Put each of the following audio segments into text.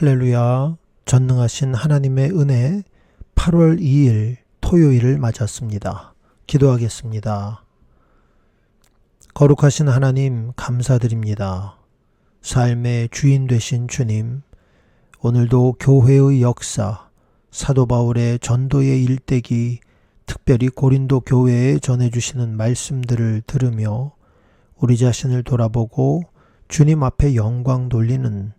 할렐루야. 전능하신 하나님의 은혜 8월 2일 토요일을 맞았습니다. 기도하겠습니다. 거룩하신 하나님 감사드립니다. 삶의 주인 되신 주님, 오늘도 교회의 역사, 사도 바울의 전도의 일대기, 특별히 고린도 교회에 전해주시는 말씀들을 들으며 우리 자신을 돌아보고 주님 앞에 영광 돌리는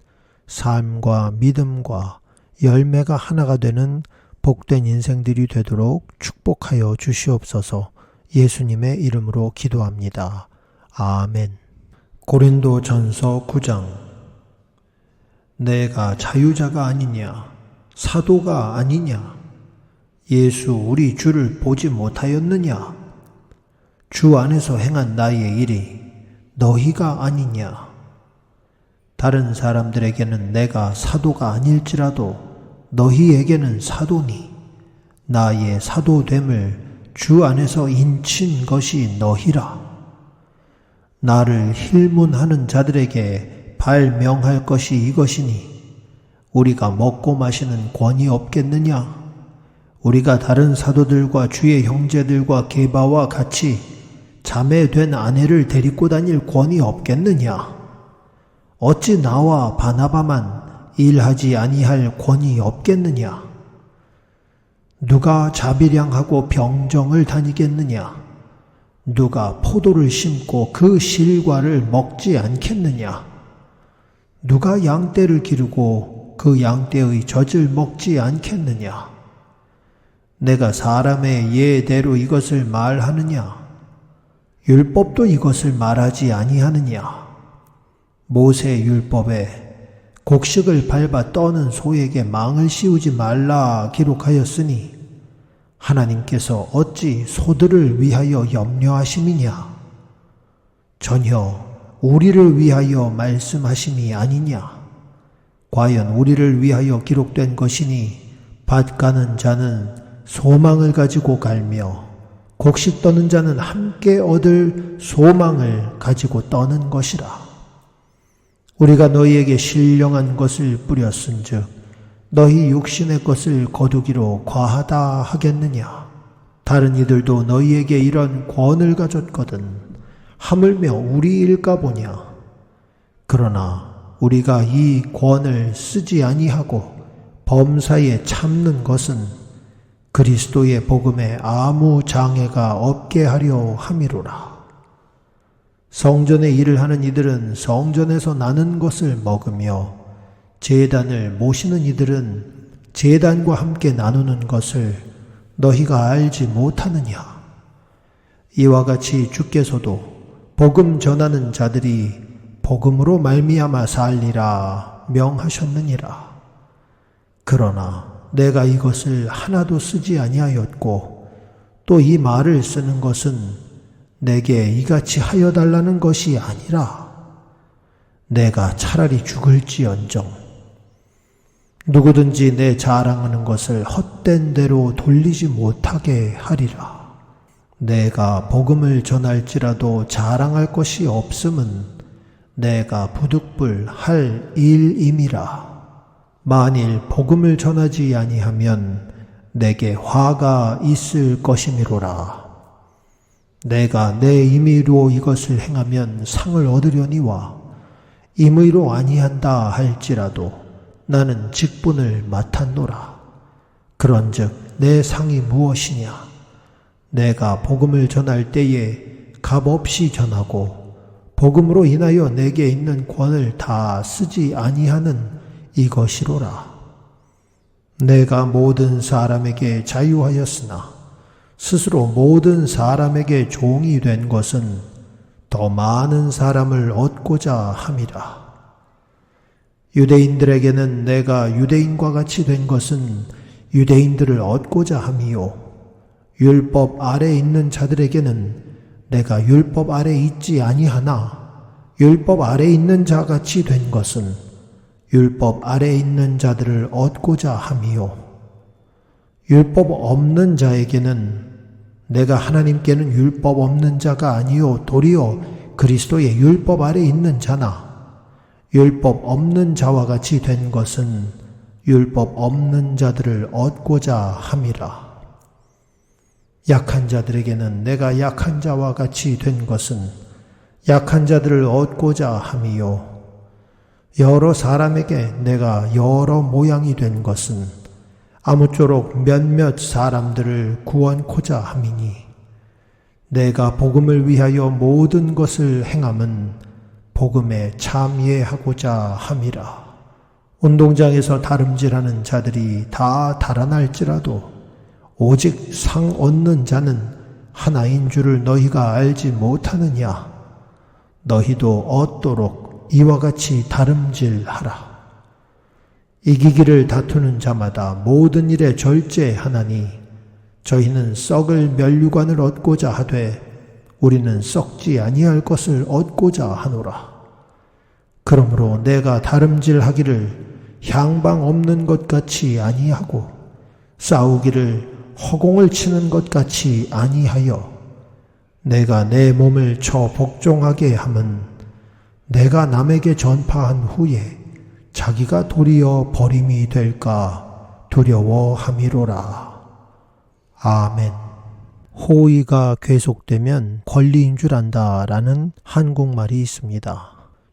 삶과 믿음과 열매가 하나가 되는 복된 인생들이 되도록 축복하여 주시옵소서. 예수님의 이름으로 기도합니다. 아멘. 고린도전서 9장. 내가 자유자가 아니냐, 사도가 아니냐, 예수 우리 주를 보지 못하였느냐, 주 안에서 행한 나의 일이 너희가 아니냐. 다른 사람들에게는 내가 사도가 아닐지라도 너희에게는 사도니 나의 사도됨을 주 안에서 인친 것이 너희라. 나를 힐문하는 자들에게 발명할 것이 이것이니 우리가 먹고 마시는 권이 없겠느냐? 우리가 다른 사도들과 주의 형제들과 게바와 같이 자매된 아내를 데리고 다닐 권이 없겠느냐? 어찌 나와 바나바만 일하지 아니할 권이 없겠느냐? 누가 자비량하고 병정을 다니겠느냐? 누가 포도를 심고 그 실과를 먹지 않겠느냐? 누가 양떼를 기르고 그 양떼의 젖을 먹지 않겠느냐? 내가 사람의 예대로 이것을 말하느냐? 율법도 이것을 말하지 아니하느냐? 모세 율법에 곡식을 밟아 떠는 소에게 망을 씌우지 말라 기록하였으니 하나님께서 어찌 소들을 위하여 염려하심이냐? 전혀 우리를 위하여 말씀하심이 아니냐? 과연 우리를 위하여 기록된 것이니 밭 가는 자는 소망을 가지고 갈며 곡식 떠는 자는 함께 얻을 소망을 가지고 떠는 것이라. 우리가 너희에게 신령한 것을 뿌렸은즉 너희 육신의 것을 거두기로 과하다 하겠느냐? 다른 이들도 너희에게 이런 권을 가졌거든 하물며 우리일까 보냐? 그러나 우리가 이 권을 쓰지 아니하고 범사에 참는 것은 그리스도의 복음에 아무 장애가 없게 하려 함이로라. 성전의 일을 하는 이들은 성전에서 나는 것을 먹으며 제단을 모시는 이들은 제단과 함께 나누는 것을 너희가 알지 못하느냐? 이와 같이 주께서도 복음 전하는 자들이 복음으로 말미암아 살리라 명하셨느니라. 그러나 내가 이것을 하나도 쓰지 아니하였고 또 이 말을 쓰는 것은 내게 이같이 하여 달라는 것이 아니라 내가 차라리 죽을지언정 누구든지 내 자랑하는 것을 헛된 대로 돌리지 못하게 하리라. 내가 복음을 전할지라도 자랑할 것이 없음은 내가 부득불 할 일임이라. 만일 복음을 전하지 아니하면 내게 화가 있을 것이미로라. 내가 내 임의로 이것을 행하면 상을 얻으려니와 임의로 아니한다 할지라도 나는 직분을 맡았노라. 그런즉 내 상이 무엇이냐? 내가 복음을 전할 때에 값없이 전하고 복음으로 인하여 내게 있는 권을 다 쓰지 아니하는 이것이로라. 내가 모든 사람에게 자유하였으나 스스로 모든 사람에게 종이 된 것은 더 많은 사람을 얻고자 함이라. 유대인들에게는 내가 유대인과 같이 된 것은 유대인들을 얻고자 함이요 율법 아래 있는 자들에게는 내가 율법 아래 있지 아니하나 율법 아래 있는 자같이 된 것은 율법 아래 있는 자들을 얻고자 함이요 율법 없는 자에게는 내가 하나님께는 율법 없는 자가 아니요 도리어 그리스도의 율법 아래 있는 자나 율법 없는 자와 같이 된 것은 율법 없는 자들을 얻고자 함이라. 약한 자들에게는 내가 약한 자와 같이 된 것은 약한 자들을 얻고자 함이요. 여러 사람에게 내가 여러 모양이 된 것은 아무쪼록 몇몇 사람들을 구원코자 함이니, 내가 복음을 위하여 모든 것을 행함은 복음에 참여하고자 함이라. 운동장에서 다름질하는 자들이 다 달아날지라도 오직 상 얻는 자는 하나인 줄을 너희가 알지 못하느냐. 너희도 얻도록 이와 같이 다름질하라. 이기기를 다투는 자마다 모든 일에 절제하나니 저희는 썩을 멸류관을 얻고자 하되 우리는 썩지 아니할 것을 얻고자 하노라. 그러므로 내가 다름질하기를 향방 없는 것 같이 아니하고 싸우기를 허공을 치는 것 같이 아니하여 내가 내 몸을 쳐 복종하게 함은 내가 남에게 전파한 후에 자기가 도리어 버림이 될까 두려워함이로라. 아멘. 호의가 계속되면 권리인 줄 안다라는 한국말이 있습니다.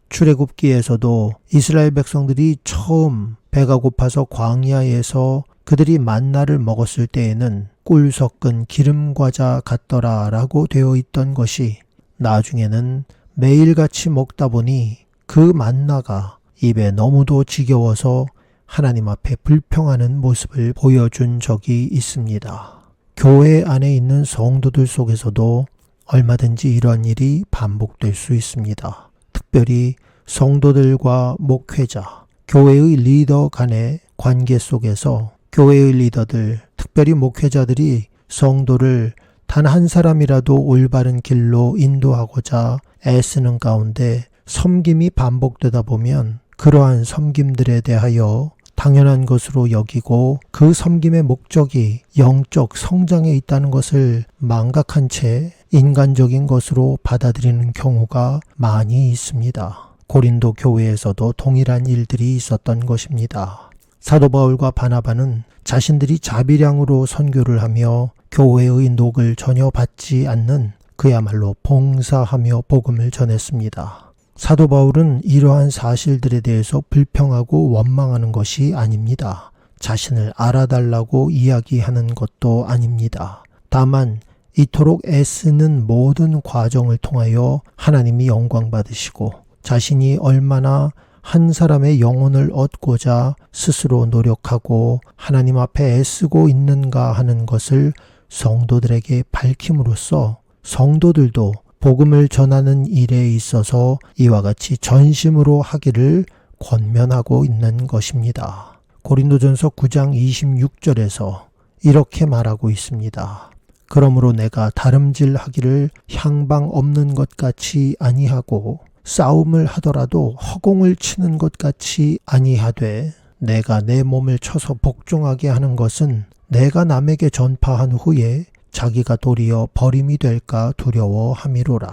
출애굽기에서도 이스라엘 백성들이 처음 배가 고파서 광야에서 그들이 만나를 먹었을 때에는 꿀 섞은 기름과자 같더라 라고 되어 있던 것이 나중에는 매일같이 먹다 보니 그 만나가 입에 너무도 지겨워서 하나님 앞에 불평하는 모습을 보여준 적이 있습니다. 교회 안에 있는 성도들 속에서도 얼마든지 이런 일이 반복될 수 있습니다. 특별히 성도들과 목회자, 교회의 리더 간의 관계 속에서 교회의 리더들, 특별히 목회자들이 성도를 단 한 사람이라도 올바른 길로 인도하고자 애쓰는 가운데 섬김이 반복되다 보면 그러한 섬김들에 대하여 당연한 것으로 여기고 그 섬김의 목적이 영적 성장에 있다는 것을 망각한 채 인간적인 것으로 받아들이는 경우가 많이 있습니다. 고린도 교회에서도 동일한 일들이 있었던 것입니다. 사도 바울과 바나바는 자신들이 자비량으로 선교를 하며 교회의 녹을 전혀 받지 않는 그야말로 봉사하며 복음을 전했습니다. 사도 바울은 이러한 사실들에 대해서 불평하고 원망하는 것이 아닙니다. 자신을 알아달라고 이야기하는 것도 아닙니다. 다만 이토록 애쓰는 모든 과정을 통하여 하나님이 영광 받으시고 자신이 얼마나 한 사람의 영혼을 얻고자 스스로 노력하고 하나님 앞에 애쓰고 있는가 하는 것을 성도들에게 밝힘으로써 성도들도 복음을 전하는 일에 있어서 이와 같이 전심으로 하기를 권면하고 있는 것입니다. 고린도전서 9장 26절에서 이렇게 말하고 있습니다. 그러므로 내가 다름질하기를 향방 없는 것 같이 아니하고 싸움을 하더라도 허공을 치는 것 같이 아니하되 내가 내 몸을 쳐서 복종하게 하는 것은 내가 남에게 전파한 후에 자기가 도리어 버림이 될까 두려워함이로라.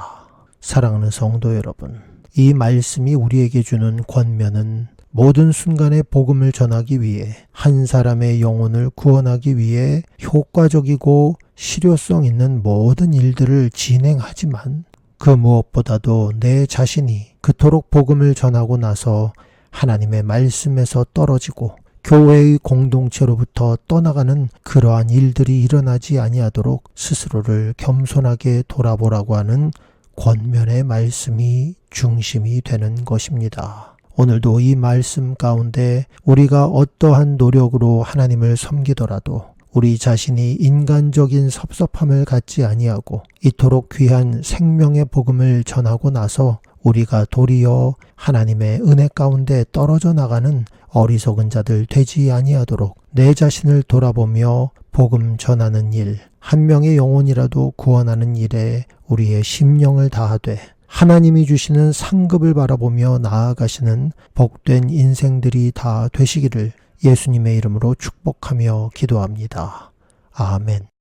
사랑하는 성도 여러분, 이 말씀이 우리에게 주는 권면은 모든 순간에 복음을 전하기 위해 한 사람의 영혼을 구원하기 위해 효과적이고 실효성 있는 모든 일들을 진행하지만 그 무엇보다도 내 자신이 그토록 복음을 전하고 나서 하나님의 말씀에서 떨어지고 교회의 공동체로부터 떠나가는 그러한 일들이 일어나지 아니하도록 스스로를 겸손하게 돌아보라고 하는 권면의 말씀이 중심이 되는 것입니다. 오늘도 이 말씀 가운데 우리가 어떠한 노력으로 하나님을 섬기더라도 우리 자신이 인간적인 섭섭함을 갖지 아니하고 이토록 귀한 생명의 복음을 전하고 나서 우리가 도리어 하나님의 은혜 가운데 떨어져 나가는 어리석은 자들 되지 아니하도록 내 자신을 돌아보며 복음 전하는 일, 한 명의 영혼이라도 구원하는 일에 우리의 심령을 다하되 하나님이 주시는 상급을 바라보며 나아가시는 복된 인생들이 다 되시기를 예수님의 이름으로 축복하며 기도합니다. 아멘.